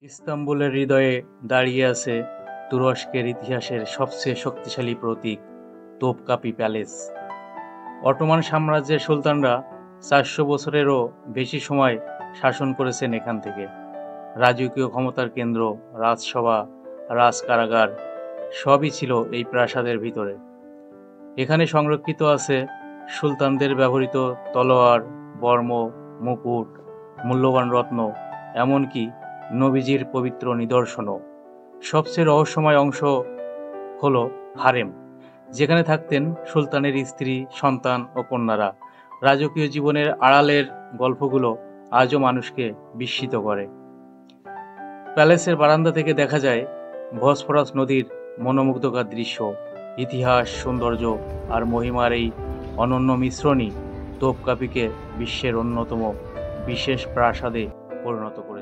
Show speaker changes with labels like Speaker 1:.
Speaker 1: ইস্তাম্বুলের হৃদয়ে দাঁড়িয়ে আছে তুরস্কের ইতিহাসের সবচেয়ে শক্তিশালী প্রতীক তোপকাপি প্যালেস। অটোমান সাম্রাজ্যের সুলতানরা 400 বছরেরও বেশি সময় শাসন করেছেন এখান থেকে। রাজকীয় ক্ষমতার কেন্দ্র, রাজসভা, রাজকারাগার সবই ছিল এই প্রাসাদের ভিতরে। এখানে সংরক্ষিত আছে সুলতানদের ব্যবহৃত তলোয়ার, বর্ম, মুকুট, মূল্যবান রত্ন, এমনকি নবীজির পবিত্র নিদর্শনও। সবচেয়ে রহস্যময় অংশ হলো হারেম, যেখানে থাকতেন সুলতানের স্ত্রী, সন্তান ও কন্যারা। রাজকীয় জীবনের আড়ালের গল্পগুলো আজও মানুষকে বিস্মিত করে। প্যালেসের বারান্দা থেকে দেখা যায় বসফরাস নদীর মনোমুগ্ধকর দৃশ্য। ইতিহাস, সৌন্দর্য আর মহিমার এই অনন্য মিশ্রণই তোপকাপিকে বিশ্বের অন্যতম বিশেষ প্রাসাদে পরিণত করে।